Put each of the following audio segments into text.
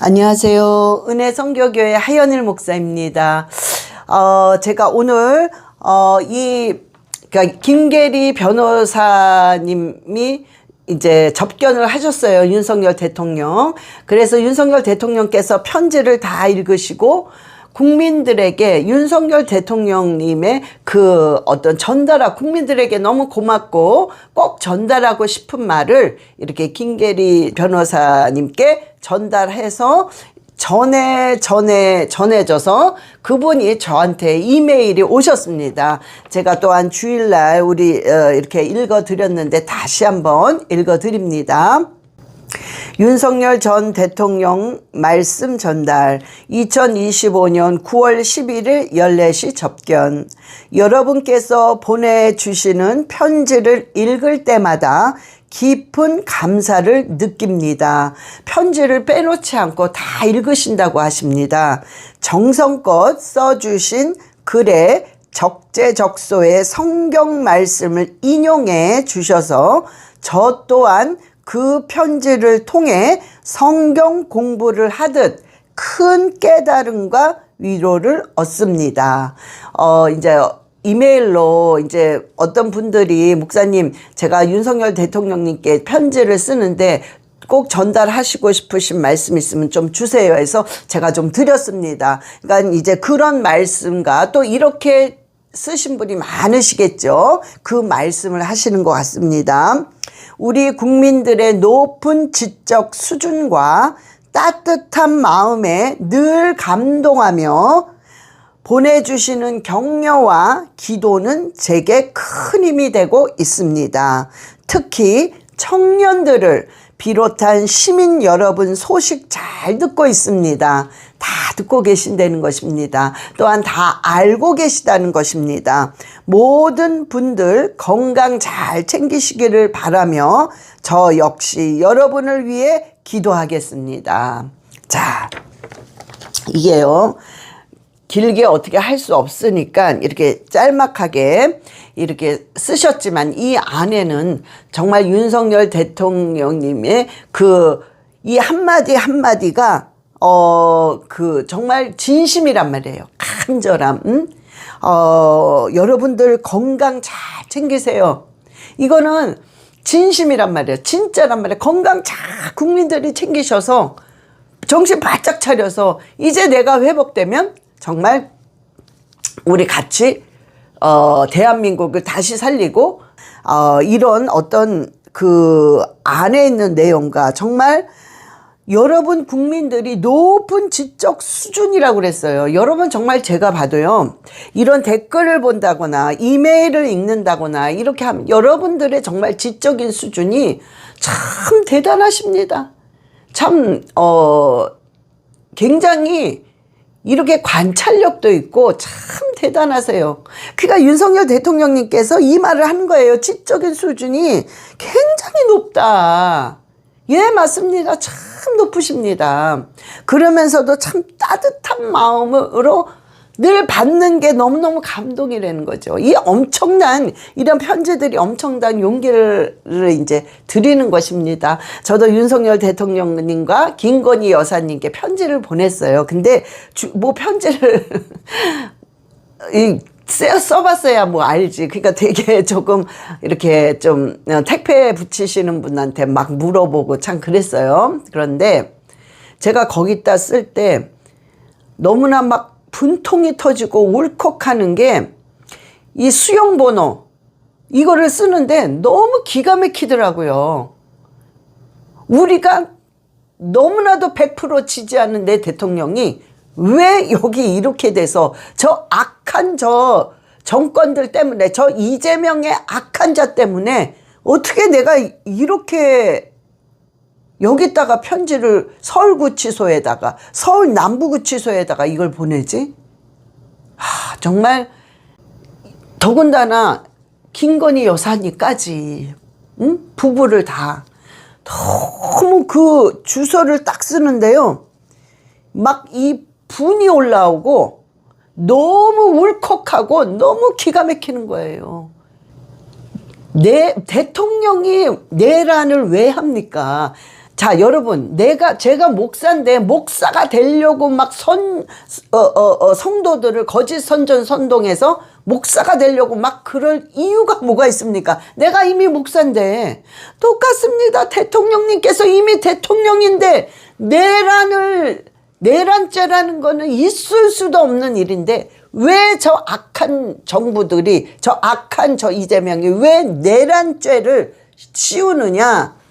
안녕하세요. 은혜성교교회 하연일 목사입니다. 제가 오늘 그러니까 김계리 변호사님이 이제 접견을 하셨어요. 윤석열 대통령. 그래서 윤석열 대통령께서 편지를 다 읽으시고 국민들에게 윤석열 대통령님의 그 어떤 국민들에게 너무 고맙고 꼭 전달하고 싶은 말을 이렇게 김계리 변호사님께 전달해서 전해져서 그분이 저한테 이메일이 오셨습니다. 제가 또한 주일날 이렇게 읽어드렸는데 다시 한번 읽어드립니다. 윤석열 전 대통령 말씀 전달 2025년 9월 11일 14시 접견. 여러분께서 보내주시는 편지를 읽을 때마다 깊은 감사를 느낍니다. 편지를 빼놓지 않고 다 읽으신다고 하십니다. 정성껏 써주신 글에 적재적소의 성경 말씀을 인용해 주셔서 저 또한 그 편지를 통해 성경 공부를 하듯 큰 깨달음과 위로를 얻습니다. 이제 이메일로 이제 어떤 분들이 목사님 제가 윤석열 대통령님께 편지를 쓰는데 꼭 전달하시고 싶으신 말씀 있으면 좀 주세요 해서 제가 좀 드렸습니다. 그러니까 이제 그런 말씀과 또 이렇게 쓰신 분이 많으시겠죠. 그 말씀을 하시는 것 같습니다. 우리 국민들의 높은 지적 수준과 따뜻한 마음에 늘 감동하며 보내주시는 격려와 기도는 제게 큰 힘이 되고 있습니다. 특히 청년들을 비롯한 시민 여러분 소식 잘 듣고 있습니다. 다 듣고 계신다는 것입니다. 또한 다 알고 계시다는 것입니다. 모든 분들 건강 잘 챙기시기를 바라며 저 역시 여러분을 위해 기도하겠습니다. 자, 이게요. 길게 어떻게 할 수 없으니까 이렇게 짤막하게 이렇게 쓰셨지만 이 안에는 정말 윤석열 대통령님의 이 한마디 한마디가 정말 진심이란 말이에요. 간절함. 여러분들 건강 잘 챙기세요. 이거는 진심이란 말이에요. 진짜란 말이에요. 건강 잘 국민들이 챙기셔서 정신 바짝 차려서 이제 내가 회복되면 정말 우리 같이 대한민국을 다시 살리고 이런 어떤 그 안에 있는 내용과 정말 여러분 국민들이 높은 지적 수준이라고 그랬어요. 여러분 정말 제가 봐도요. 이런 댓글을 본다거나 이메일을 읽는다거나 이렇게 하면 여러분들의 정말 지적인 수준이 참 대단하십니다. 참 굉장히 이렇게 관찰력도 있고 참 대단하세요. 그러니까 윤석열 대통령님께서 이 말을 한 거예요. 지적인 수준이 굉장히 높다. 예, 맞습니다. 참 높으십니다. 그러면서도 참 따뜻한 마음으로 늘 받는 게 너무너무 감동이라는 거죠. 이 엄청난 이런 편지들이 엄청난 용기를 이제 드리는 것입니다. 저도 윤석열 대통령님과 김건희 여사님께 편지를 보냈어요. 근데 뭐 편지를 써봤어야 뭐 알지. 그러니까 되게 조금 이렇게 좀 택배 붙이시는 분한테 막 물어보고 참 그랬어요. 그런데 제가 거기다 쓸 때 너무나 막 분통이 터지고 울컥하는 게 이 수용번호 이거를 쓰는데 너무 기가 막히더라고요. 우리가 너무나도 100% 지지하는 내 대통령이 왜 여기 이렇게 돼서 저 악한 저 정권들 때문에 저 이재명의 악한 자 때문에 어떻게 내가 이렇게 여기다가 편지를 서울구치소에다가 서울 남부구치소에다가 이걸 보내지? 정말 더군다나 김건희 여사님까지 부부를 다 너무 그 주소를 딱 쓰는데요. 막 이 분이 올라오고 너무 울컥하고 너무 기가 막히는 거예요. 대통령이 내란을 왜 합니까? 자, 여러분, 제가 목사인데, 목사가 되려고 막 성도들을 거짓 선전 선동해서 목사가 되려고 막 그럴 이유가 뭐가 있습니까? 내가 이미 목사인데. 똑같습니다. 대통령님께서 이미 대통령인데, 내란죄라는 거는 있을 수도 없는 일인데, 왜 저 악한 정부들이, 저 악한 저 이재명이 왜 내란죄를 씌우느냐?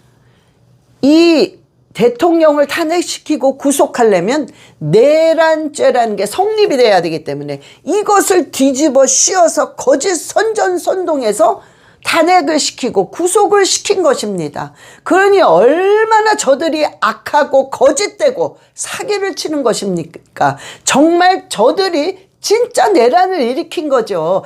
이 대통령을 탄핵시키고 구속하려면 내란죄라는 게 성립이 돼야 되기 때문에 이것을 뒤집어 씌워서 거짓 선전 선동해서 탄핵을 시키고 구속을 시킨 것입니다. 그러니 얼마나 저들이 악하고 거짓되고 사기를 치는 것입니까? 정말 저들이 진짜 내란을 일으킨 거죠.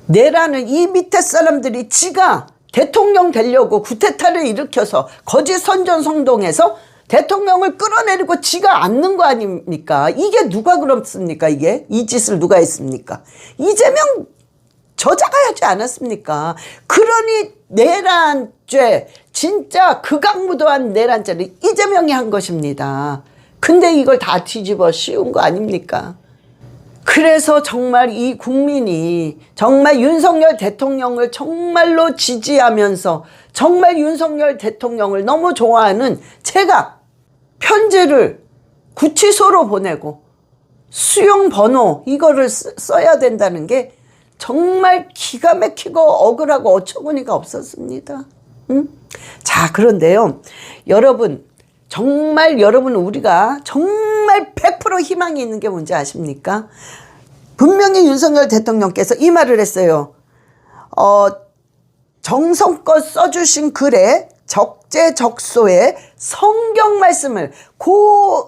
내란을 이 밑에 사람들이 지가 대통령 되려고 구테타를 일으켜서 거짓 선전 선동해서 대통령을 끌어내리고 지가 앉는 거 아닙니까? 이게 누가 그렇습니까? 이 짓을 누가 했습니까? 이재명 저자가 하지 않았습니까? 그러니 내란죄, 진짜 극악무도한 내란죄를 이재명이 한 것입니다. 근데 이걸 다 뒤집어 씌운 거 아닙니까? 그래서 정말 이 국민이 정말 윤석열 대통령을 정말로 지지하면서 정말 윤석열 대통령을 너무 좋아하는 제가 편지를 구치소로 보내고 수용 번호 이거를 써야 된다는 게 정말 기가 막히고 억울하고 어처구니가 없었습니다. 응? 자, 그런데요, 여러분, 우리가 정말 100% 희망이 있는 게 뭔지 아십니까? 분명히 윤석열 대통령께서 이 말을 했어요. 정성껏 써주신 글에 적재적소에 성경 말씀을 그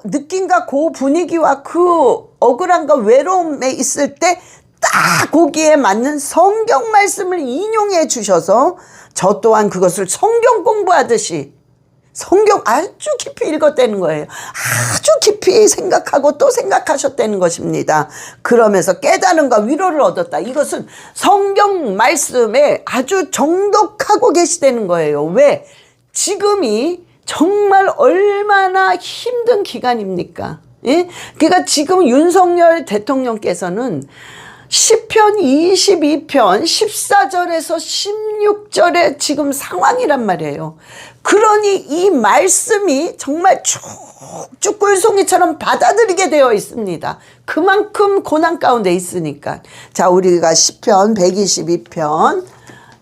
느낌과 그 분위기와 그 억울함과 외로움에 있을 때 딱 거기에 맞는 성경 말씀을 인용해 주셔서 저 또한 그것을 성경 공부하듯이 성경 아주 깊이 읽었다는 거예요. 아주 깊이 생각하고 또 생각하셨다는 것입니다. 그러면서 깨달음과 위로를 얻었다. 이것은 성경 말씀에 아주 정독하고 계시다는 거예요. 왜? 지금이 정말 얼마나 힘든 기간입니까? 예? 그러니까 지금 윤석열 대통령께서는 시편 22편 14절에서 16절의 지금 상황이란 말이에요. 그러니 이 말씀이 정말 쭉쭉 꿀송이처럼 받아들이게 되어 있습니다. 그만큼 고난 가운데 있으니까. 자, 우리가 시편 122편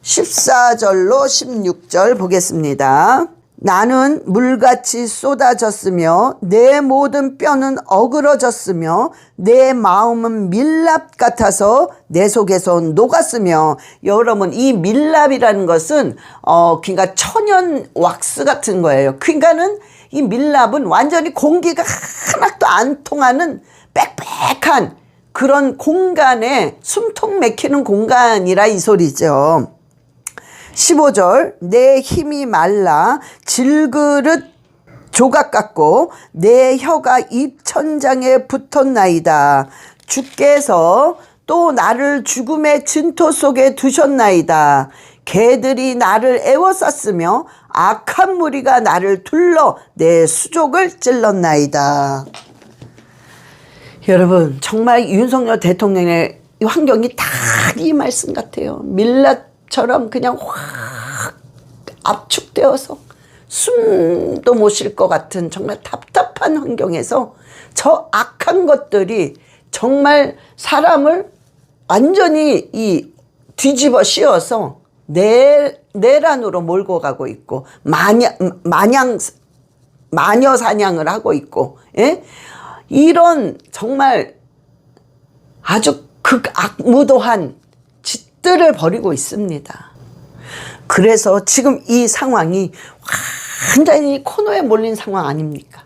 14절로 16절 보겠습니다. 나는 물같이 쏟아졌으며 내 모든 뼈는 어그러졌으며 내 마음은 밀랍 같아서 내 속에서 녹았으며. 여러분, 이 밀랍이라는 것은 그러니까 천연 왁스 같은 거예요. 그러니까는 이 밀랍은 완전히 공기가 하나도 안 통하는 빽빽한 그런 공간에 숨통 막히는 공간이라 이 소리죠. 15절 내 힘이 말라 질그릇 조각 같고 내 혀가 입천장에 붙었나이다. 주께서 또 나를 죽음의 진토 속에 두셨나이다. 개들이 나를 애워쌌으며 악한 무리가 나를 둘러 내 수족을 찔렀나이다. 여러분, 정말 윤석열 대통령의 이 환경이 딱 이 말씀 같아요. 밀랍처럼 그냥 확 압축되어서 숨도 못 쉴 것 같은 정말 답답한 환경에서 저 악한 것들이 정말 사람을 완전히 이 뒤집어 씌워서 내란으로 몰고 가고 있고 마녀 사냥을 하고 있고, 예? 이런 정말 아주 극악무도한 짓들을 벌이고 있습니다. 그래서 지금 이 상황이 완전히 코너에 몰린 상황 아닙니까?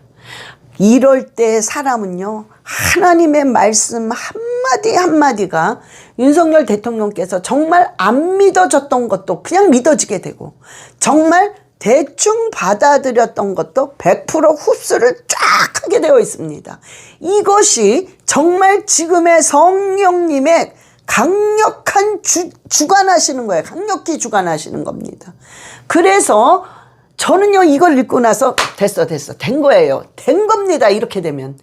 이럴 때 사람은요, 하나님의 말씀 한마디 한마디가 윤석열 대통령께서 정말 안 믿어졌던 것도 그냥 믿어지게 되고, 정말 대충 받아들였던 것도 100% 흡수를 쫙 하게 되어 있습니다. 이것이 정말 지금의 성령님의 강력한 주관하시는 거예요. 강력히 주관하시는 겁니다. 그래서 저는요, 이걸 읽고 나서 됐어. 된 거예요. 된 겁니다. 이렇게 되면.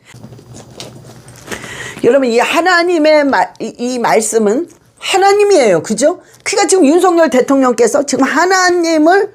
여러분, 이 하나님의 이 말씀은 하나님이에요. 그죠? 그러니까 지금 윤석열 대통령께서 지금 하나님을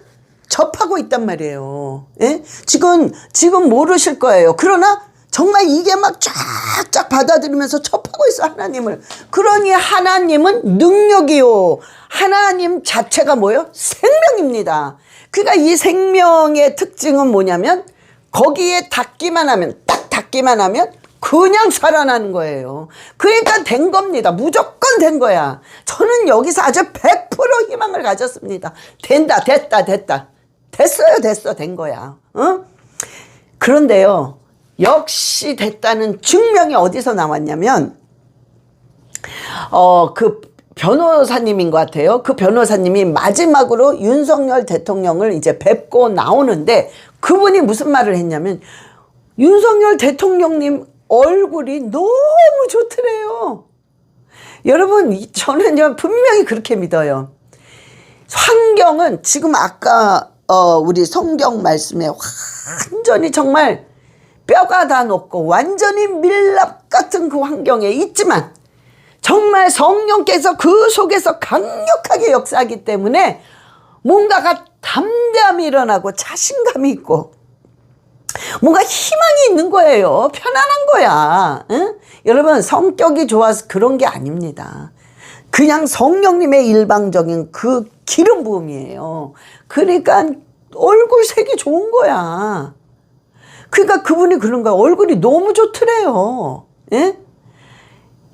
접하고 있단 말이에요. 예? 지금 모르실 거예요. 그러나 정말 이게 막 쫙쫙 받아들이면서 접하고 있어, 하나님을. 그러니 하나님은 능력이요. 하나님 자체가 뭐예요? 생명입니다. 그러니까 이 생명의 특징은 뭐냐면 거기에 닿기만 하면, 딱 닿기만 하면 그냥 살아나는 거예요. 그러니까 된 겁니다. 무조건 된 거야. 저는 여기서 아주 100% 희망을 가졌습니다. 됐다. 됐어요. 된 거야. 어? 그런데요, 역시 됐다는 증명이 어디서 나왔냐면, 그 변호사님인 것 같아요. 그 변호사님이 마지막으로 윤석열 대통령을 이제 뵙고 나오는데, 그분이 무슨 말을 했냐면, 윤석열 대통령님 얼굴이 너무 좋더래요. 여러분, 저는요, 분명히 그렇게 믿어요. 환경은 지금 아까 우리 성경 말씀에 완전히 정말 뼈가 다 녹고 완전히 밀랍 같은 그 환경에 있지만 정말 성령께서 그 속에서 강력하게 역사하기 때문에 뭔가가 담대함이 일어나고 자신감이 있고 뭔가 희망이 있는 거예요. 편안한 거야. 응? 여러분, 성격이 좋아서 그런 게 아닙니다. 그냥 성령님의 일방적인 그 기름 부음이에요. 그러니까 얼굴색이 좋은 거야. 그러니까 그분이 그런 거야. 얼굴이 너무 좋더래요. 예?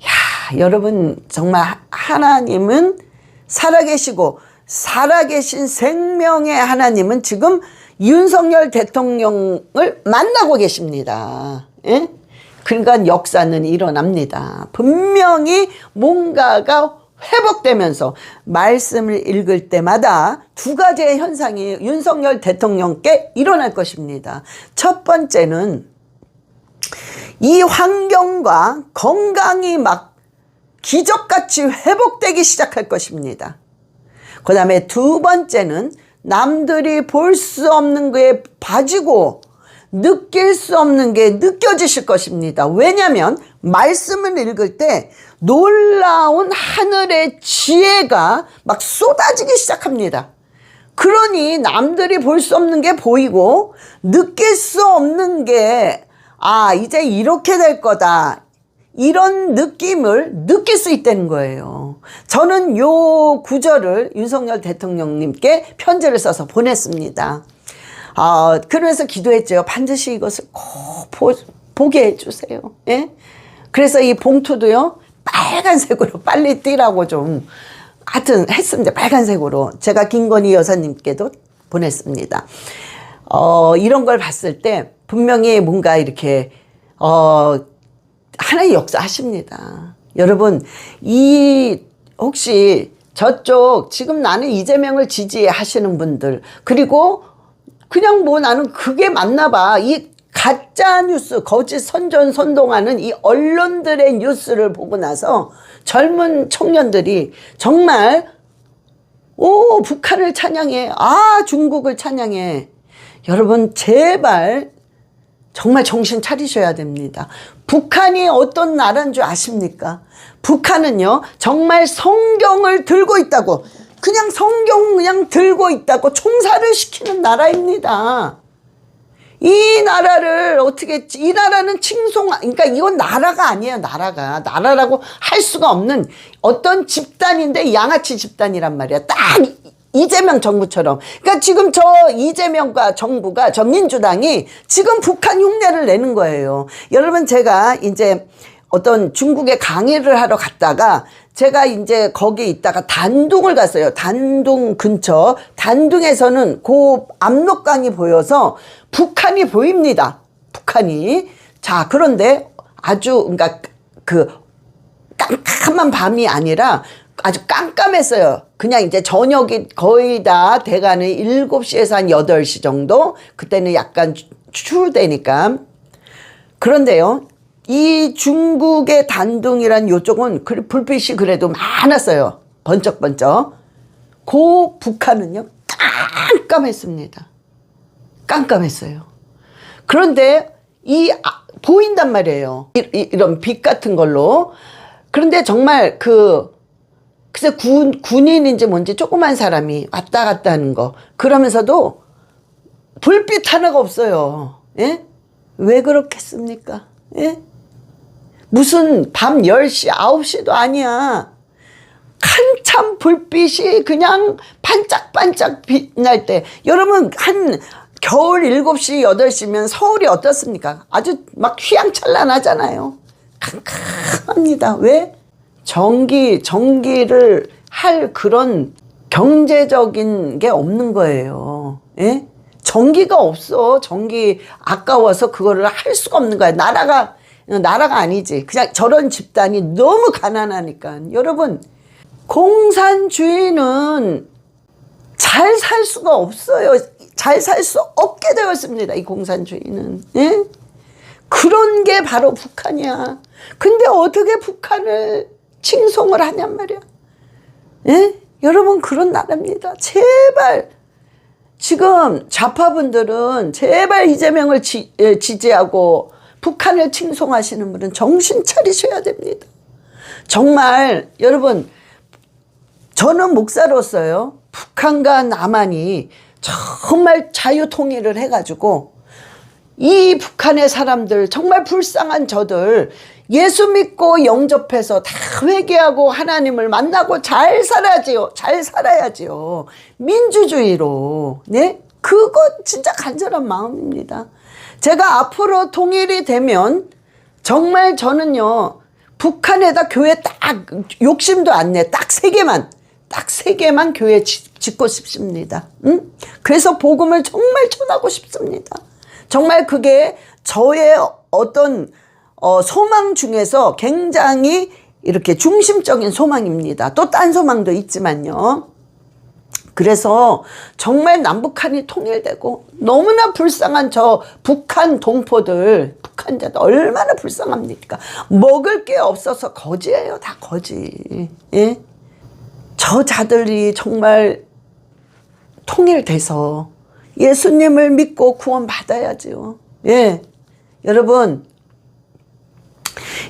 야, 여러분, 정말 하나님은 살아계시고 살아계신 생명의 하나님은 지금 윤석열 대통령을 만나고 계십니다. 예? 그러니까 역사는 일어납니다. 분명히 뭔가가 회복되면서 말씀을 읽을 때마다 두 가지의 현상이 윤석열 대통령께 일어날 것입니다. 첫 번째는 이 환경과 건강이 막 기적같이 회복되기 시작할 것입니다. 그 다음에 두 번째는 남들이 볼 수 없는 게 봐지고 느낄 수 없는 게 느껴지실 것입니다. 왜냐하면 말씀을 읽을 때 놀라운 하늘의 지혜가 막 쏟아지기 시작합니다. 그러니 남들이 볼 수 없는 게 보이고 느낄 수 없는 게 이제 이렇게 될 거다. 이런 느낌을 느낄 수 있다는 거예요. 저는 요 구절을 윤석열 대통령님께 편지를 써서 보냈습니다. 그러면서 기도했죠. 반드시 이것을 꼭 보게 해주세요. 예? 그래서 이 봉투도요, 빨간색으로 빨리 띠라고 좀, 하여튼 했습니다. 빨간색으로. 제가 김건희 여사님께도 보냈습니다. 이런 걸 봤을 때 분명히 뭔가 이렇게, 하나의 역사하십니다. 여러분, 혹시 저쪽 지금 나는 이재명을 지지하시는 분들, 그리고 그냥 뭐 나는 그게 맞나 봐. 이 가짜 뉴스, 거짓 선동하는 이 언론들의 뉴스를 보고 나서 젊은 청년들이 정말 북한을 찬양해. 중국을 찬양해. 여러분, 제발 정말 정신 차리셔야 됩니다. 북한이 어떤 나라인 줄 아십니까? 북한은요, 정말 성경을 들고 있다고, 그냥 성경 그냥 들고 있다고 총살을 시키는 나라입니다. 이 나라를 이 나라는 그러니까 이건 나라가 아니에요, 나라라고 할 수가 없는 어떤 집단인데 양아치 집단이란 말이야. 딱 이재명 정부처럼. 그러니까 지금 저 이재명과 정부가, 저 민주당이 지금 북한 흉내를 내는 거예요. 여러분, 제가 이제 어떤 중국에 강의를 하러 갔다가 제가 이제 거기 있다가 단둥을 갔어요. 단둥 근처. 단둥에서는 그 압록강이 보여서 북한이 보입니다. 북한이. 자, 그런데 그러니까 그 깜깜한 밤이 아니라 아주 깜깜했어요. 그냥 이제 저녁이 거의 다 돼가는 7시에서 한 8시 정도. 그때는 약간 추울 때니까. 그런데요, 이 중국의 단둥이란 요쪽은 불빛이 그래도 많았어요. 번쩍번쩍. 그 북한은요, 깜깜했습니다. 깜깜했어요. 그런데 보인단 말이에요. 이런 빛 같은 걸로. 그런데 정말 글쎄 군인인지 뭔지 조그만 사람이 왔다 갔다 하는 거. 그러면서도 불빛 하나가 없어요. 예? 왜 그렇겠습니까? 예? 무슨 밤 10시, 9시도 아니야. 한참 불빛이 그냥 반짝반짝 빛날 때. 여러분, 겨울 7시, 8시면 서울이 어떻습니까? 아주 막 휘황찬란하잖아요. 캄캄합니다. 왜? 전기를 할 그런 경제적인 게 없는 거예요. 예? 전기가 없어. 전기 아까워서 그거를 할 수가 없는 거야. 나라가 아니지. 그냥 저런 집단이 너무 가난하니까. 여러분, 공산주의는 잘 살 수가 없어요. 잘 살 수 없게 되었습니다. 이 공산주의는. 예? 그런 게 바로 북한이야. 근데 어떻게 북한을 칭송을 하냔 말이야. 예? 여러분, 그런 나라입니다. 제발, 지금 좌파분들은 제발 이재명을 지지하고 북한을 칭송하시는 분은 정신 차리셔야 됩니다. 정말 여러분, 저는 목사로서요, 북한과 남한이 정말 자유통일을 해가지고 이 북한의 사람들, 정말 불쌍한 저들 예수 믿고 영접해서 다 회개하고 하나님을 만나고 잘 살아야지요. 잘 살아야지요. 민주주의로. 네? 그거 진짜 간절한 마음입니다. 제가 앞으로 통일이 되면 정말 저는요, 북한에다 교회 딱 욕심도 안 내. 딱 3개만 교회 짓고 싶습니다. 응? 그래서 복음을 정말 전하고 싶습니다. 정말 그게 저의 어떤 소망 중에서 굉장히 이렇게 중심적인 소망입니다. 또 딴 소망도 있지만요. 그래서 정말 남북한이 통일되고 너무나 불쌍한 저 북한 동포들, 북한자들 얼마나 불쌍합니까? 먹을 게 없어서 거지예요. 다 거지. 예? 저 자들이 정말 통일돼서 예수님을 믿고 구원 받아야죠. 예. 여러분,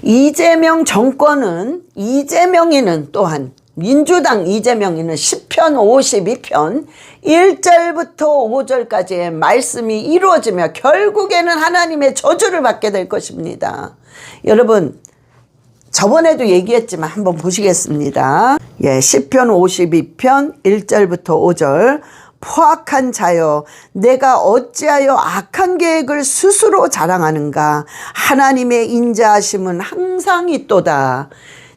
이재명 정권은, 이재명이는 또한, 민주당 이재명이는 10편 52편 1절부터 5절까지의 말씀이 이루어지며 결국에는 하나님의 저주를 받게 될 것입니다. 여러분, 저번에도 얘기했지만 한번 보시겠습니다. 예, 10편 52편 1절부터 5절. 포악한 자여, 내가 어찌하여 악한 계획을 스스로 자랑하는가? 하나님의 인자하심은 항상 있도다.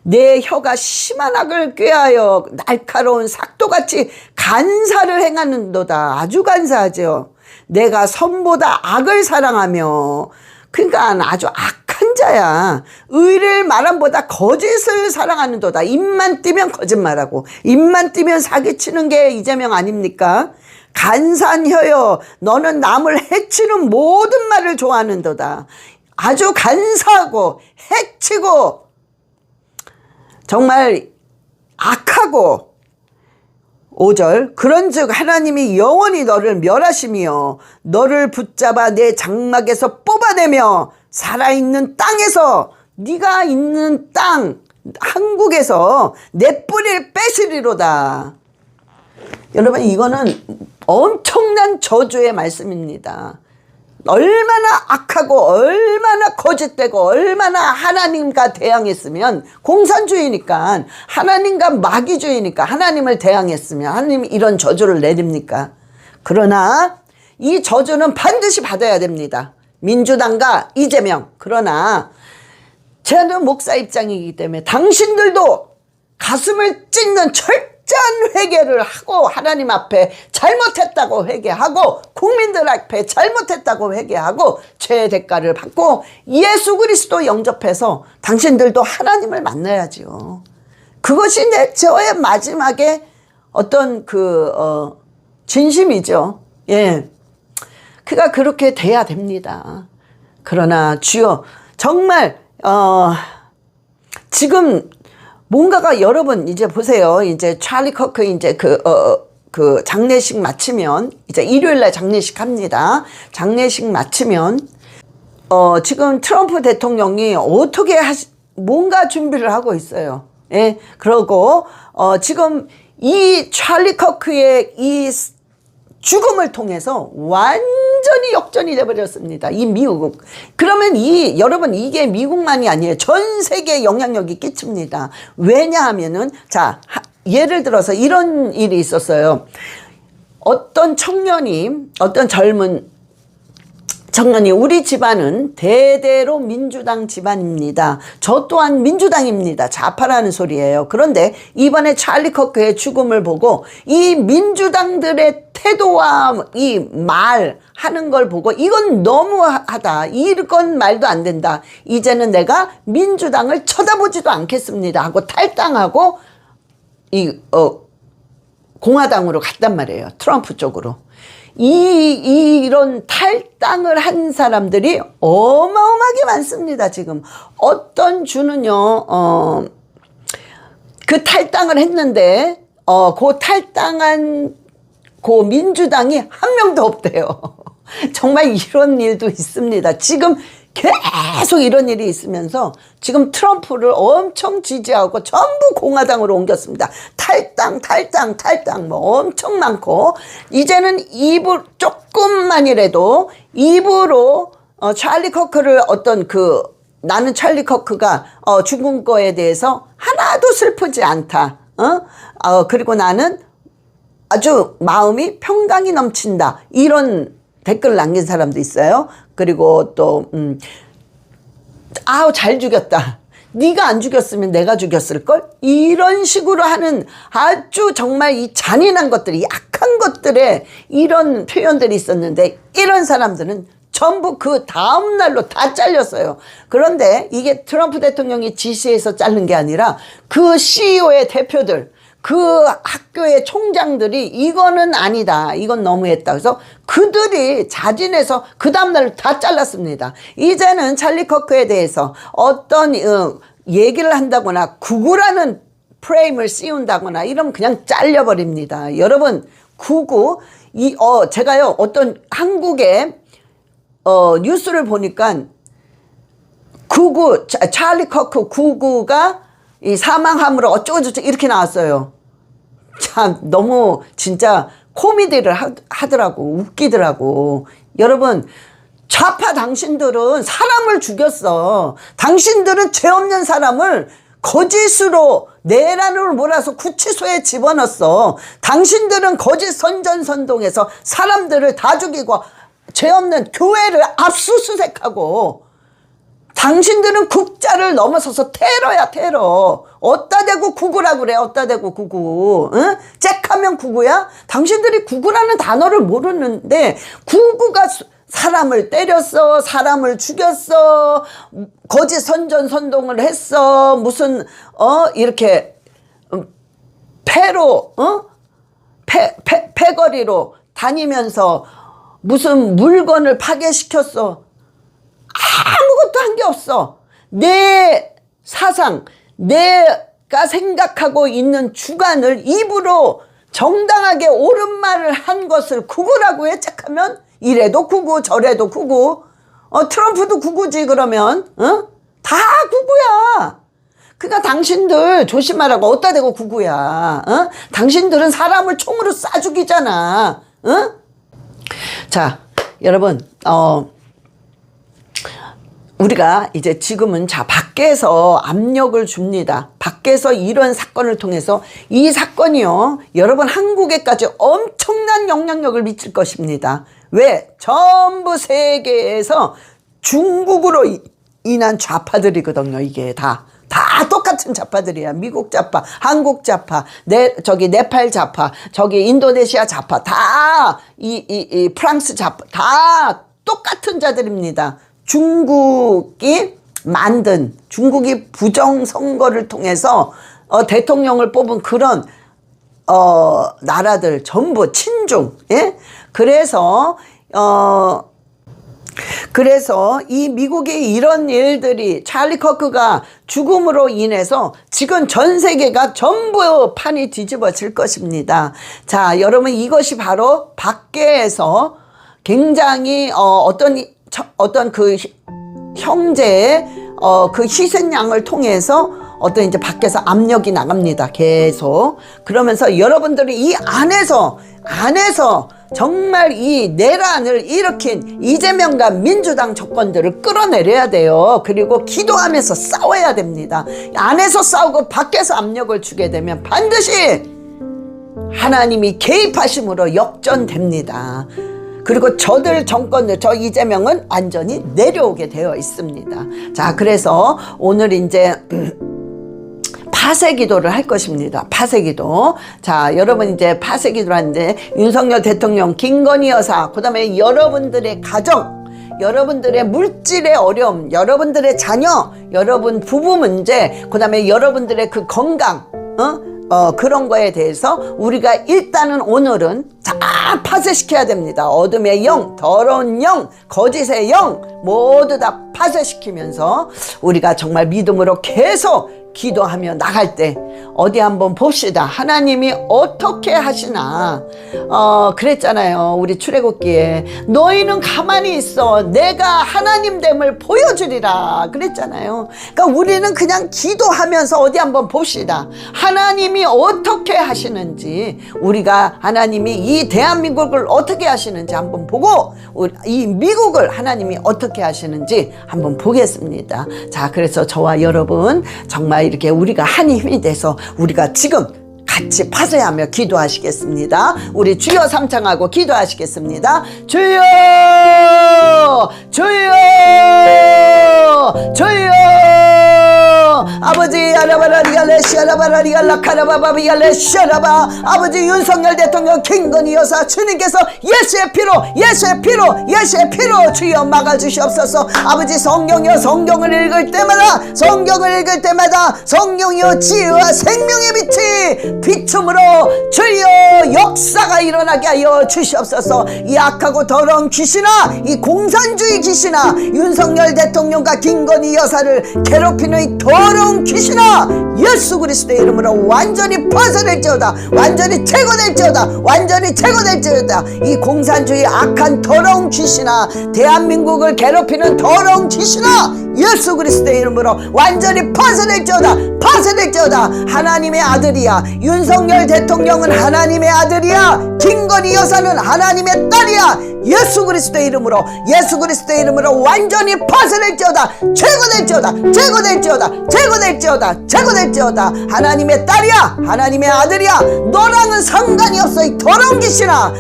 내 혀가 심한 악을 꾀하여 날카로운 삭도같이 간사를 행하는도다. 아주 간사하죠. 내가 선보다 악을 사랑하며, 그러니까 아주 악한 자야. 의를 말함보다 거짓을 사랑하는도다. 입만 띄면 거짓말하고 입만 띄면 사기치는 게 이재명 아닙니까? 간사한 혀여, 너는 남을 해치는 모든 말을 좋아하는도다. 아주 간사하고 해치고 정말 악하고. 5절, 그런즉 하나님이 영원히 너를 멸하시며 너를 붙잡아 내 장막에서 뽑아내며 살아있는 땅에서, 네가 있는 땅 한국에서 내 뿌리를 빼시리로다. 여러분, 이거는 엄청난 저주의 말씀입니다. 얼마나 악하고 얼마나 거짓되고 얼마나 하나님과 대항했으면, 공산주의니까, 하나님과 마귀주의니까 하나님을 대항했으면 하나님이 이런 저주를 내립니까? 그러나 이 저주는 반드시 받아야 됩니다. 민주당과 이재명. 그러나 저는 목사 입장이기 때문에 당신들도 가슴을 찢는 철저한 회개를 하고 하나님 앞에 잘못했다고 회개하고 국민들 앞에 잘못했다고 회개하고 죄의 대가를 받고 예수 그리스도 영접해서 당신들도 하나님을 만나야지요. 그것이 저의 마지막에 어떤 진심이죠. 예. 그가 그렇게 돼야 됩니다. 그러나 주여, 정말 지금 뭔가가, 여러분 이제 보세요. 이제 찰리 커크 이제 그 장례식 마치면, 이제 일요일날 장례식 합니다. 장례식 마치면 지금 트럼프 대통령이 어떻게 뭔가 준비를 하고 있어요. 예, 그러고 지금 이 찰리 커크의 이 죽음을 통해서 완전히 역전이 돼버렸습니다. 이 미국. 그러면 여러분, 이게 미국만이 아니에요. 전 세계에 영향력이 끼칩니다. 왜냐하면은, 자, 예를 들어서 이런 일이 있었어요. 어떤 젊은 청년이, 우리 집안은 대대로 민주당 집안입니다. 저 또한 민주당입니다. 좌파라는 소리예요. 그런데 이번에 찰리 커크의 죽음을 보고 이 민주당들의 태도와 이 말하는 걸 보고 이건 너무하다. 이건 말도 안 된다. 이제는 내가 민주당을 쳐다보지도 않겠습니다. 하고 탈당하고 공화당으로 갔단 말이에요. 트럼프 쪽으로. 이런 탈당을 한 사람들이 어마어마하게 많습니다. 지금 어떤 주는요, 그 탈당을 했는데 그 탈당한 그 민주당이 한 명도 없대요. 정말 이런 일도 있습니다. 지금 계속 이런 일이 있으면서 지금 트럼프를 엄청 지지하고 전부 공화당으로 옮겼습니다. 탈당 뭐 엄청 많고, 이제는 조금만이라도 입으로 찰리 커크를 나는 찰리 커크가 죽은 거에 대해서 하나도 슬프지 않다. 그리고 나는 아주 마음이 평강이 넘친다. 이런 댓글 남긴 사람도 있어요. 그리고 또 아우 잘 죽였다. 네가 안 죽였으면 내가 죽였을걸? 이런 식으로 하는 아주 정말 이 잔인한 것들이, 약한 것들에 이런 표현들이 있었는데, 이런 사람들은 전부 그 다음 날로 다 잘렸어요. 그런데 이게 트럼프 대통령이 지시해서 자른 게 아니라 그 CEO의 대표들, 그 학교의 총장들이 이거는 아니다, 이건 너무했다. 그래서 그들이 자진해서 그 다음날 다 잘랐습니다. 이제는 찰리 커크에 대해서 어떤 얘기를 한다거나 구구라는 프레임을 씌운다거나 이러면 그냥 잘려버립니다. 여러분, 구구, 제가요 어떤 한국의 뉴스를 보니까 구구, 찰리 커크 구구가 이 사망함으로 어쩌고저쩌고 이렇게 나왔어요. 참 너무 진짜 코미디를 하더라고. 웃기더라고. 여러분, 좌파 당신들은 사람을 죽였어. 당신들은 죄 없는 사람을 거짓으로 내란으로 몰아서 구치소에 집어넣었어. 당신들은 거짓 선전선동해서 사람들을 다 죽이고 죄 없는 교회를 압수수색하고, 당신들은 국자를 넘어서서 테러야, 테러. 어따 대고 구구라 그래, 어따 대고 구구. 응? 잭하면 구구야? 당신들이 구구라는 단어를 모르는데, 구구가 사람을 때렸어, 사람을 죽였어, 거짓 선전선동을 했어, 무슨, 이렇게, 패거리로 다니면서 무슨 물건을 파괴시켰어. 아무것도 한 게 없어. 내 사상, 내가 생각하고 있는 주관을 입으로 정당하게 옳은 말을 한 것을 구구라고 해책하면 이래도 구구 저래도 구구. 트럼프도 구구지 그러면. 다 구구야. 그러니까 당신들 조심하라고. 어따 대고 구구야. 당신들은 사람을 총으로 쏴 죽이잖아. 자, 여러분, 우리가 이제 지금은 밖에서 압력을 줍니다. 밖에서 이런 사건을 통해서, 이 사건이요, 여러분 한국에까지 엄청난 영향력을 미칠 것입니다. 왜? 전부 세계에서 중국으로 인한 좌파들이거든요. 이게 다 똑같은 좌파들이야. 미국 좌파, 한국 좌파, 네팔 좌파, 인도네시아 좌파, 다 프랑스 좌파, 다 똑같은 자들입니다. 중국이 부정선거를 통해서 대통령을 뽑은 그런 나라들 전부 친중. 예? 그래서 그래서 이 미국의 이런 일들이 찰리 커크가 죽음으로 인해서 지금 전 세계가 전부 판이 뒤집어질 것입니다. 자, 여러분, 이것이 바로 밖에서 굉장히 어떤 그 형제의 그 희생양을 통해서 어떤 이제 밖에서 압력이 나갑니다. 계속. 그러면서 여러분들이 이 안에서 정말 이 내란을 일으킨 이재명과 민주당 정권들을 끌어내려야 돼요. 그리고 기도하면서 싸워야 됩니다. 안에서 싸우고 밖에서 압력을 주게 되면 반드시 하나님이 개입하심으로 역전됩니다. 그리고 저들 정권들, 저 이재명은 완전히 내려오게 되어 있습니다. 자, 그래서 오늘 이제 파쇄 기도를 할 것입니다. 파쇄 기도. 자, 여러분 이제 파쇄 기도를 하는데 윤석열 대통령, 김건희 여사, 그 다음에 여러분들의 가정, 여러분들의 물질의 어려움, 여러분들의 자녀, 여러분 부부 문제, 그 다음에 여러분들의 그 건강, 그런 거에 대해서 우리가 일단은 오늘은 다 파쇄시켜야 됩니다. 어둠의 영, 더러운 영, 거짓의 영 모두 다 파쇄시키면서 우리가 정말 믿음으로 계속 기도하며 나갈 때 어디 한번 봅시다. 하나님이 어떻게 하시나. 그랬잖아요. 우리 출애굽기에 너희는 가만히 있어. 내가 하나님됨을 보여주리라. 그랬잖아요. 그러니까 우리는 그냥 기도하면서 어디 한번 봅시다. 하나님이 어떻게 하시는지, 우리가 하나님이 이 대한민국을 어떻게 하시는지 한번 보고 이 미국을 하나님이 어떻게 하시는지 한번 보겠습니다. 자, 그래서 저와 여러분 정말 이렇게 우리가 한 힘이 돼서 우리가 지금 같이 파쇄하며 기도하시겠습니다. 우리 주여 삼창하고 기도하시겠습니다. 주여, 주여, 주여. 아버지 아라바라리알레시아라바라리알라카라바바비알레시아라바. 아버지 윤석열 대통령, 김건희 여사 주님께서 예수의 피로 주여 막아주시옵소서. 아버지 성경이여, 성경을 읽을 때마다 성경이여 지혜와 생명의 빛이 비춤으로 주여 역사가 일어나게 하여 주시옵소서. 이 악하고 더러운 귀신아, 이 공산주의 귀신아, 윤석열 대통령과 김건희 여사를 괴롭히는 이 더러운 귀신아, 예수 그리스도의 이름으로 완전히 파쇄될지어다. 완전히 제거될지어다. 이 공산주의 악한 더러운 귀신아, 대한민국을 괴롭히는 더러운 귀신아, 예수 그리스도의 이름으로 완전히 파쇄될지어다. 하나님의 아들이야. 윤석열 대통령은 하나님의 아들이야. 김건희 여사는 하나님의 딸이야. 예수 그리스도의 이름으로 완전히 파쇄될지어다. 제거될지어다. 하나님의 딸이야. 하나님의 아들이야. 너랑은 상관이 없어, 이 더러운 귀신아.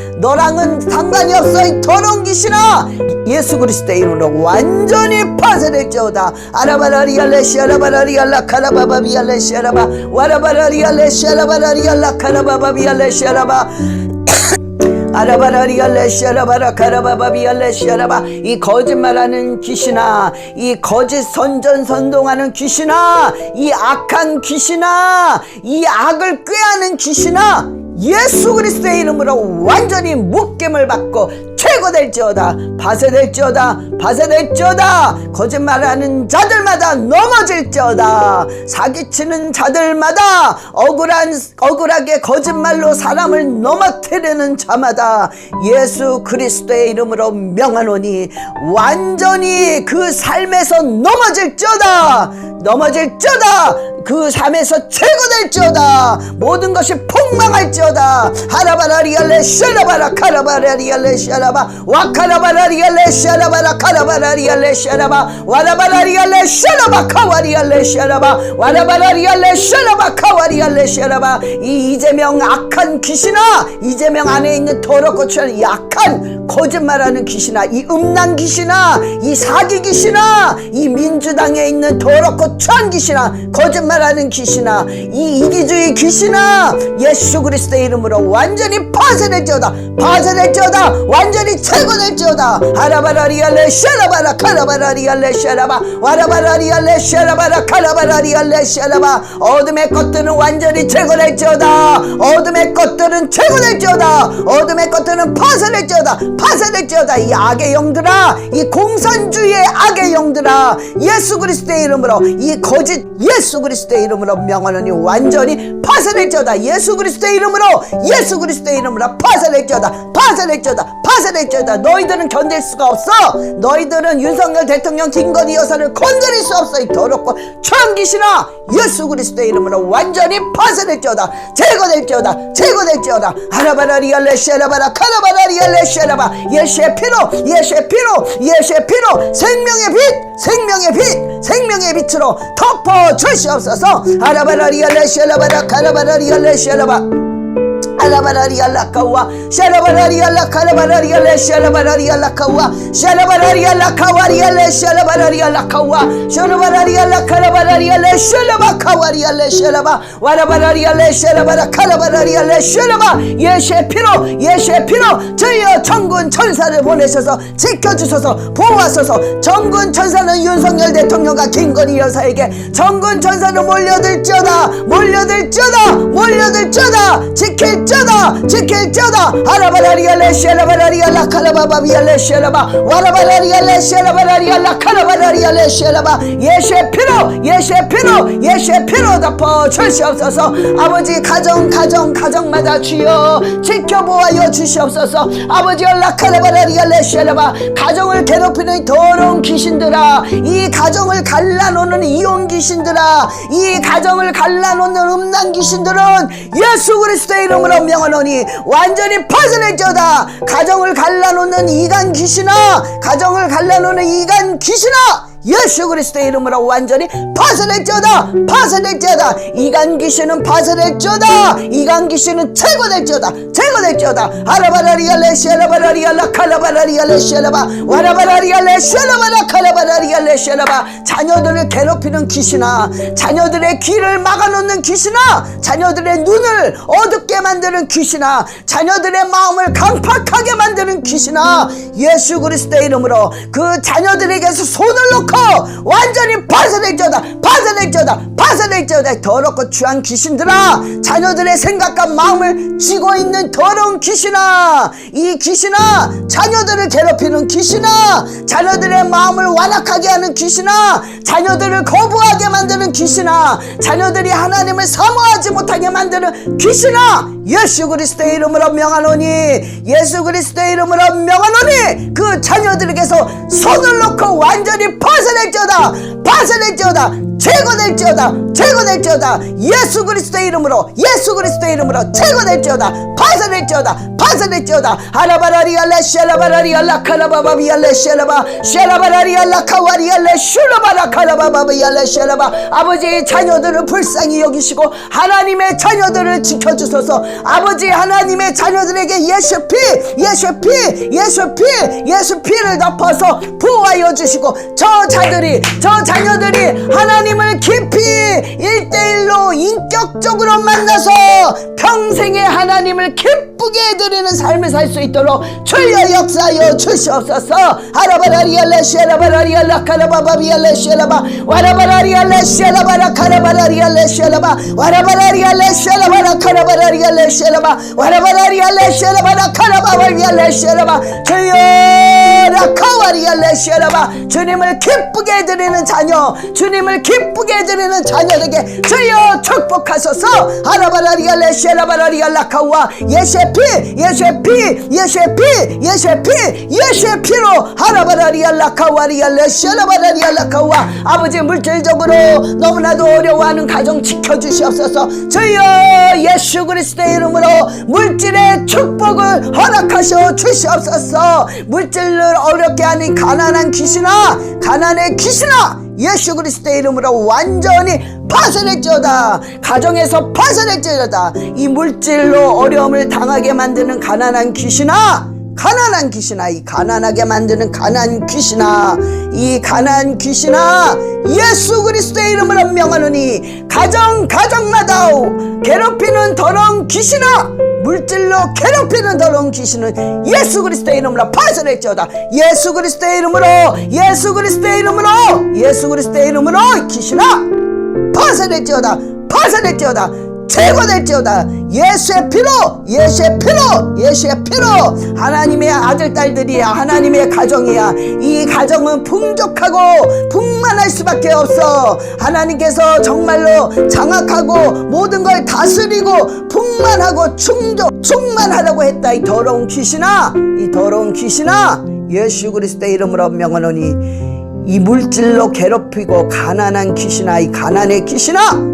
예수 그리스도의 이름으로 완전히 파쇄될지어다. 아라바라리알레시아라바라리알라 카라바바비알레시아라바 와라바라리알레시아라바라리알라 카라바바비알레시아라바 아라바라리알레시아라바라카라바바비알레시아라바. 이 거짓말하는 귀신아, 이 거짓 선전선동하는 귀신아, 이 악한 귀신아, 이 악을 꾀하는 귀신아, 예수 그리스도의 이름으로 완전히 묶임을 받고 제거될지어다. 파쇄될지어다. 거짓말하는 자들마다 넘어질지어다. 사기치는 자들마다, 억울하게 거짓말로 사람을 넘어뜨리는 자마다 예수 그리스도의 이름으로 명하노니 완전히 그 삶에서 넘어질지어다. 그 삶에서 제거될지어다. 모든 것이 폭망할지어다. 하라바라리알레시아라바라 카라바라리알레시아라바 와카라바라리알레시아라바라 카라바라리알레시아라바 와라바라리알레시아라바 카와리알레시아라바 와라바라리알레시아라바 카와리알레시아라바. 이 이재명 악한 귀신아, 이재명 안에 있는 더럽고 추한 이 악한 거짓말하는 귀신아, 이 음란 귀신아, 이 사기 귀신아, 이 민주당에 있는 더럽고 추한 귀신아, 거짓말하는 귀신아, 이 이기주의 귀신아, 예수 그리스도의 이름으로 완전히 파쇄될지어다. 완전히 제거될지어다. 하라바라리알레시아라바라 카라바라리알레시아라바 와라바라리알레시아라바라 카라바라리알레시아라바. 어둠의 것들은 완전히 제거될지어다. 것들은 제거될지어다. 어둠의 것들은 파산될지어다. 파산될지어다. 이 악의 영들아, 이 공산주의의 악의 영들아, 예수 그리스도의 이름으로, 이 거짓 예수 그리스도의 이름으로 명하노니 완전히 파산될지어다. 예수 그리스도의 이름으로, 예수 그리스도의 이름으로 파산될지어다. 파산될지어다. 파산될지어다. 너희들은 견딜 수가 없어. 너희들은 윤석열 대통령, 김건희 여사를 건드릴 수 없어. 이 더럽고 추한 귀신아, 예수 그리스도의 이름으로 완전히 파산될지어다. 제거될지어다. 제거될지어다. 하라바라리알레 쉐라바라 카라바라리알레 쉐라바. 예수의 피로, 예수의 피로, 예수의 피로 생명의 빛, 생명의 빛, 생명의 빛으로 덮어 주시옵소서. 하라바라리알레 쉐라바라 카라바라리알레 쉐라바. 알라바라리알라카와 샤라바라리알라 카라바라리알레 샤라바라리알라카와 샤라바라리알라카와리알레 샤라바라리알라카와 샤라바라리알라 카라바라리알레 샤라바카와리알레 샤라바 와라바라리알레 샤라바라 카라바라리알레 샤라바. 예수의 피로, 예수의 피로 저희여 천군 천사를 보내셔서 지켜주셔서 보호하소서. 천군 천사는 윤석열 대통령과 김건희 여사에게 천군 천사는 몰려들지어다. 몰려들지어다. 몰려들지어다. 지킬지어다. 지킬지어다. 아라바라리알레 쉐라바라리알라 카라바바비알레 쉐라바 와라바라리알레 쉐라바라리알라 카라바라리알레 쉐라바. 예수의 피로, 예수의 피로, 예수의 피로 덮어 주시옵소서. 아버지 가정마다 주여 지켜보아여 주시옵소서. 아버지 알라 카라바라리알레 쉐라바. 가정을 괴롭히는 더러운 귀신들아, 이 가정을 갈라놓는 이혼 귀신들아, 이 가정을 갈라놓는 음란 귀신들은 예수 그리스도의 이름으로 명하노니 완전히 파산될지어다. 가정을 갈라놓는 이간 귀신아, 가정을 갈라놓는 이간 귀신아, 예수 그리스도의 이름으로 완전히 파산될지어다. 파산될지어다. 이간 귀신은 파산될지어다. 이간 귀신은 제거될지어다. 제거될지어다. 아라바라리알레 쉐라바라리알라 칼라바라리알레 쉐라바 와라바라리알레 쉐라바라 칼라바라리알레 쉐라바. 자녀들을 괴롭히는 귀신아, 자녀들의 귀를 막아놓는 귀신아, 자녀들의 눈을 어둡게 만드는 귀신아, 자녀들의 마음을 강팍하게 만드는 귀신아, 예수 그리스도의 이름으로 그 자녀들에게서 손을 놓고 완전히 파산될지어다. 파산될지어다. 파산될지어다. 더럽고 추한 귀신들아, 자녀들의 생각과 마음을 쥐고 있는 더러운 귀신아, 이 귀신아, 자녀들을 괴롭히는 귀신아, 자녀들의 마음을 완악하게 하는 귀신아, 자녀들을 거부하게 만드는 귀신아, 자녀들이 하나님을 사모하지 못하게 만드는 귀신아, 예수 그리스도의 이름으로 명하노니, 예수 그리스도의 이름으로 명하노니 그 자녀들에게서 손을 놓고 완전히 파산될지어다. 파산될지어다. 제거될지어다. 제거될지어다. 예수 그리스도의 이름으로, 예수 그리스도의 이름으로 제거될지어다. 파산될지어다. 파산될지어다. 아라바라리알레 쉐라바라리알라 카라바바비알레 쉐라바 쉐라바라리알라 카와리알레 슈라바라 카라바바비알레 쉐라바. 아버지 자녀들을 불쌍히 여기시고 하나님의 자녀들을 지켜주소서. 아버지 하나님의 자녀들에게 예수 피, 예수 피, 예수 피, 예수 피를 덮어서 보호하여 주시고 저 자녀들이 하나님을 깊이 1대1로 인격적으로 만나서 평생에 하나님을 기쁘게 해드리는 삶을 살 수 있도록 주여 역사하여 주시옵소서. 아라바라리알레 쉐라바라리알라 카라바바비알레 쉐라바 와라바라리알레 쉐라바라 카라바라리알레 쉐라바 와라바라리알레 쉐라바라 카라바라리알레 쉐라바 와라바라리알레 쉐라바라 카라바바비알레 쉐라바 주여 라카와리알레 쉐라바. 주님을 기쁘게 해드리는 자녀, 주님을 기쁘게 해드리는 자녀에게 주여 축복하소서. 아라바라리알레 쉐라바라리알라 카와 예수의 피, 예수의 피, 예수의 피, 예수의 피, 예수의 피로 아라바라리알라 카와리알레 쉐라바라리알라 카와. 아버지 물질적으로 너무나도 어려워하는 가정 지켜주시옵소서. 주여 예수 그리스도의 이름으로 물질의 축복을 허락하셔 주시옵소서. 물질을 어렵게 하는 가난한 귀신아, 가난의 귀신아, 예수 그리스도의 이름으로 완전히 파산할지어다. 가정에서 파산할지어다. 이 물질로 어려움을 당하게 만드는 가난한 귀신아, 가난한 귀신아, 이 가난하게 만드는 가난한 귀신아, 이 가난한 귀신아, 예수 그리스도의 이름으로 명하노니 가정마다 괴롭히는 더러운 귀신아, 물질로 괴롭히는 더러운 귀신은 예수 그리스도의 이름으로 파산할지어다. 예수 그리스도의 이름으로, 예수 그리스도의 이름으로, 예수 그리스도의 이름으로 귀신아 파산할지어다. 파산할지어다. 제거될지어다. 예수의 피로, 예수의 피로, 예수의 피로. 하나님의 아들 딸들이야. 하나님의 가정이야. 이 가정은 풍족하고 풍만할 수밖에 없어. 하나님께서 정말로 장악하고 모든 걸 다스리고 풍만하고 충만하라고 했다. 이 더러운 귀신아, 이 더러운 귀신아, 예수 그리스도의 이름으로 명하노니 이 물질로 괴롭히고 가난한 귀신아, 이 가난의 귀신아,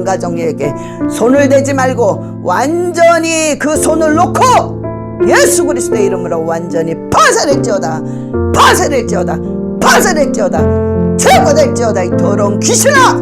가정에게 손을 대지 말고 완전히 그 손을 놓고 예수 그리스도의 이름으로 완전히 파쇄될지어다. 파쇄될지어다. 파쇄될지어다. 제거될지어다. 이 더러운 귀신아,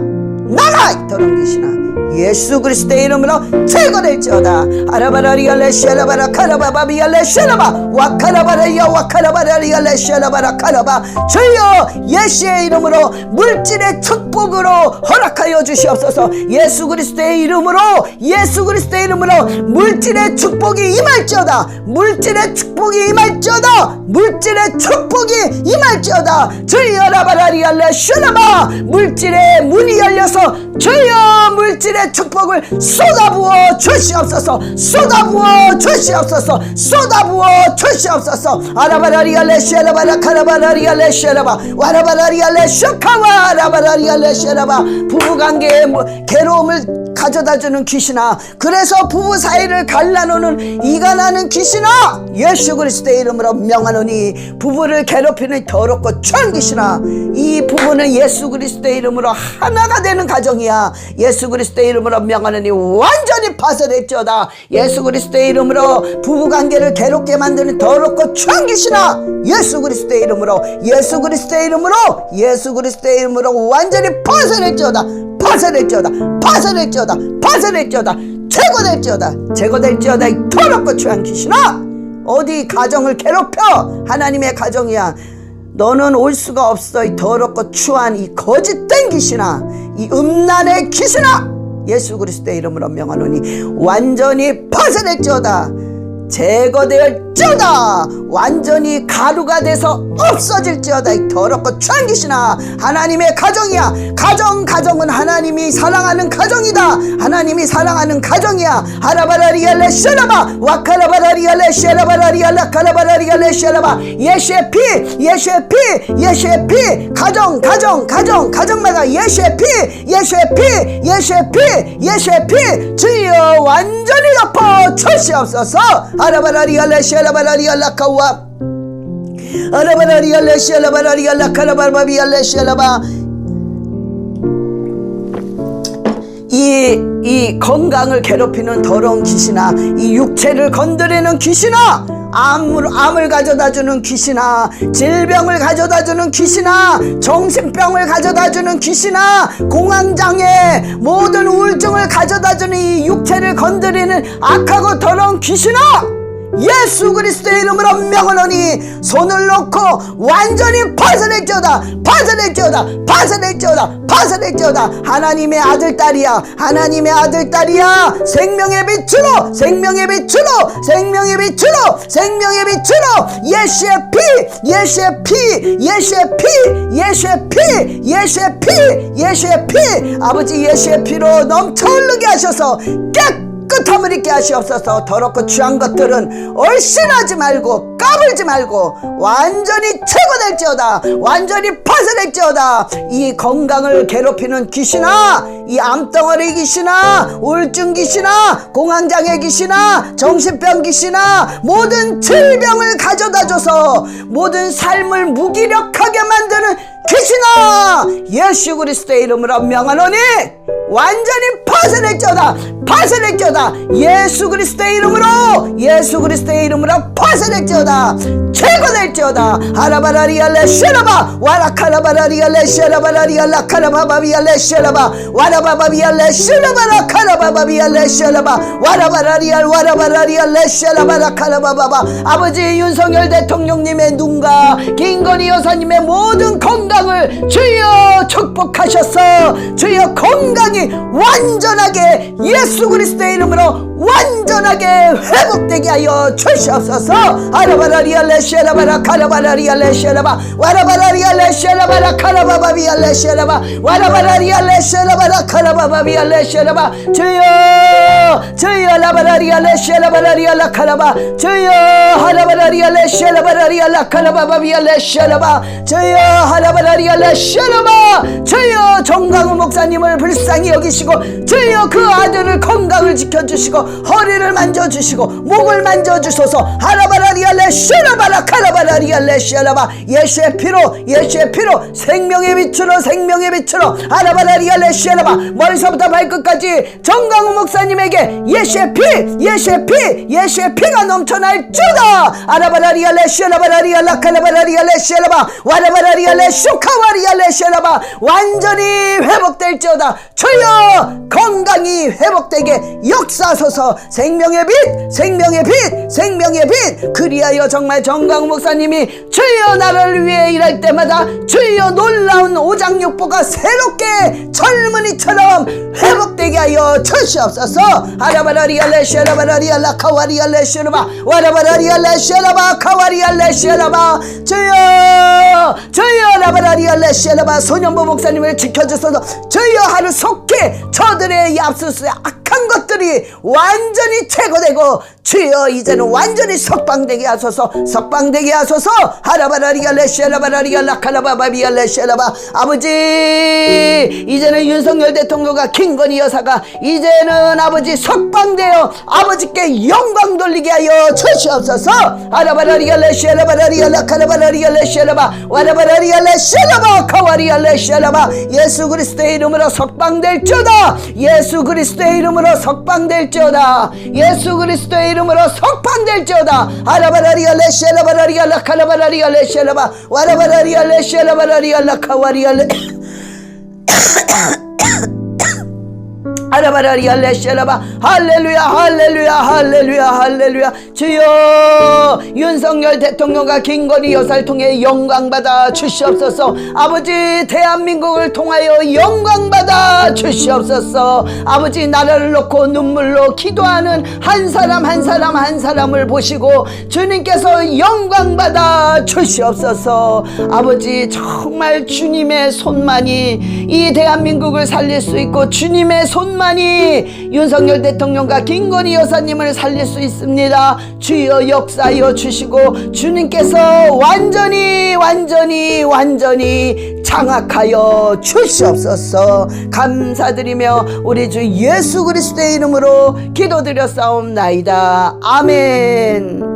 나가! 이 더러운 귀신아, 예수 그리스도의 이름으로 제거될지어다. 아라바라리알레 쉐라바라 카라바바비알레 쉐라바 와카라바라리야 와카라바라리알레 쉐라바라 카라바. 주여 예수의 이름으로 물질의 축복으로 허락하여 주시옵소서. 예수 그리스도의 이름으로, 예수 그리스도의 이름으로 물질의 축복이 임할지어다. 물질의 축복이 임할지어다. 물질의 축복이 임할지어다. 주여 라바라리알레 쉐라바. 물질의 문이 열려서 주여 물질의 축복을 쏟아부어 주시옵소서. 쏟아부어 주시옵소서. 쏟아부어 주시옵소서. 아라바라리알레 쉐라바라 카라바라리알레 쉐라바 와라바라리알레 셔카와 라바라리알레 쉐라바. 부부관계에 괴로움을 가져다주는 귀신아, 그래서 부부 사이를 갈라놓는 이간하는 귀신아, 예수 그리스도의 이름으로 명하노니 부부를 괴롭히는 더럽고 추한 귀신아, 이 부부는 예수 그리스도의 이름으로 하나가 되는 가정이야. 예수 그리스도의 이름으로 명하노니 완전히 파쇄될지어다. 예수 그리스도의 이름으로 부부관계를 괴롭게 만드는 더럽고 추한 귀신아, 예수 그리스도의 이름으로, 예수 그리스도의 이름으로, 예수 그리스도의 이름으로 완전히 파쇄될지어다. 파쇄될지어다. 파쇄될지어다. 파쇄될지어다. 제거될지어다. 제거될지어다. 이 더럽고 추한 귀신아, 어디 가정을 괴롭혀. 하나님의 가정이야. 너는 올 수가 없어. 이 더럽고 추한 이 거짓된 귀신아, 이 음란의 귀신아, 예수 그리스도의 이름으로 명하노니 완전히 파쇄될지어다. 제거될지어다. 완전히 가루가 돼서 없어질지어다. 이 더럽고 추한 귀신아, 하나님의 가정이야. 가정은 하나님이 사랑하는 가정이다. 하나님이 사랑하는 가정이야. 하라바라리알레 쉐라바 와카라바라리알레 쉐라바라리알라 카라바라리알레 쉐라바. 예수의 피, 예수의 피, 예수의 피. 가정마다 예수의 피, 예수의 피, 예수의 피, 예수의 피. 주여 완전히 덮어 주시옵소서. 아라바라리알레 쉐라바라리알라 카와 아라바라리알레 쉐라바라리알라 카라바바비알레 쉐라바. 이 건강을 괴롭히는 더러운 귀신아, 이 육체를 건드리는 귀신아, 암을 가져다주는 귀신아, 질병을 가져다주는 귀신아, 정신병을 가져다주는 귀신아, 공황장애, 모든 우울증을 가져다주는 이 육체를 건드리는 악하고 더러운 귀신아, 예수 그리스도의 이름으로 명하노니 손을 놓고 완전히 파쇄될지어다. 파쇄될지어다. 파쇄될지어다. 파쇄될지어다. 하나님의 아들 딸이야. 하나님의 아들 딸이야. 생명의 빛으로, 생명의 빛으로, 생명의 빛으로, 생명의 빛으로. 예수의 피, 예수의 피, 예수의 피, 예수의 피, 예수의 피, 예수의 피. 아버지 예수의 피로 넘쳐 흐르게 하셔서 깨끗함을 있게 하시옵소서. 더럽고 취한 것들은 얼씬하지 말고 까불지 말고 완전히 제거될지어다. 완전히 파쇄될지어다. 이 건강을 괴롭히는 귀신아, 이 암덩어리 귀신아, 우울증 귀신아, 공황장애 귀신아, 정신병 귀신아, 모든 질병을 가져다줘서 모든 삶을 무기력하게 만드는 귀신아, 예수 그리스도의 이름으로 명하노니 완전히 파쇄될지어다. 파쇄될지어다. 예수 그리스도의 이름으로, 예수 그리스도의 이름으로 파쇄될지어다. 제거될지어다. 하라바라리알레 쉐라바 와라카라바라리알레 쉐라바라리알라 카라바바비알레 쉐라바 와라바바비알레 쉐라바라 카라바바비알레 쉐라바 와라바라리알 와라바라리알레 쉐라바라 카라바바바. 아버지 윤석열 대통령님의 눈과 김건희 여사님의 모든 건강을 주여 축복하셔서 주여 건강이 완전하게 예수 그리스도의 이름으로 완전하게 회복되게 하여 주시옵소서. 아라바라리알레 쉐라바라 카라바라리알레 쉐라바 와라바라리알레 쉐라바라 카라바바비알레 쉐라바 와라바라리알레 쉐라바라 카라바바비알레 쉐라바 주여 라바라리알레 쉐라바라리알라 카라바 주여 하라바라리알레 쉐라바라리알라 카라바바비알레 쉐라바 주여 하라바라리알레 쉐라바 주여 정강훈 목사님을 불쌍히 여기시고 주여 그 아들을 건강을 지켜주시고 허리를 만져주시고 목을 만져주소서. 하라바라리알레 쉐라바라 카라바라리알레 쉐라바 예수의 피로 생명의 빛으로 하라바라리알레 쉐라바 머리서부터 발끝까지 정강훈 목사님에게 예수의 피가 넘쳐날지어다. 아라바라리알레 쉐라바라리알라 카라바라리알레 쉐라바 와라바라리알레 슈카와리알레 쉐라바 완전히 회복될지어다. 주여 건강이 회복되게 역사소서. 생명의 빛 그리하여 정말 정강훈 목사님이 주여 나를 위해 일할 때마다 주여 놀라운 오장육부가 새롭게 젊은이처럼 회복되게 하여 주시옵소서. 아라바라리알레 쉐라바라리알라 카와리알레 쉐라바 와라바라리알레 쉐라바 카와리알레 쉐라바 주여 라바라리알레 쉐라바 소년부 목사님을 지켜주소서. 주여 하루 속히 저들의 얍수수의 악한 것들이 완전히 제거되고 주여 이제는 완전히 석방되게 하소서. 하라바라리알레 쉐라바라리알라 카라바바비알레 쉐라바 아버지 이제는 윤석열 대통령과 김건희 여사가 이제는 아버지 석방되어 아버지께 영광 돌리게 하여 주시옵소서. 하라바라리알레 쉐라바라리알라 카라바라리알레 쉐라바 와라바라리알레 쉐라바 카와리알레 쉐라바 예수 그리스도의 이름으로 석방될지어다. 예수 그리스도의 이름으로 석방될지어다. 아라바라리알레 쉐라바라리알라 카라바라리알레 쉐라바 와라바라리알레 쉐라바라리알라 카와리알레 아라바라리알레 쉐라바 할렐루야 주여 윤석열 대통령과 김건희 여사를 통해 영광받아 주시옵소서. 아버지 대한민국을 통하여 영광받아 주시옵소서. 아버지 나라를 놓고 눈물로 기도하는 한 사람을 보시고 주님께서 영광받아 주시옵소서. 아버지 정말 주님의 손만이 이 대한민국을 살릴 수 있고 주님의 손만이 윤석열 대통령과 김건희 여사님을 살릴 수 있습니다. 주여 역사하여 주시고 주님께서 완전히 장악하여 주시옵소서. 감사드리며 우리 주 예수 그리스도의 이름으로 기도드렸사옵나이다. 아멘.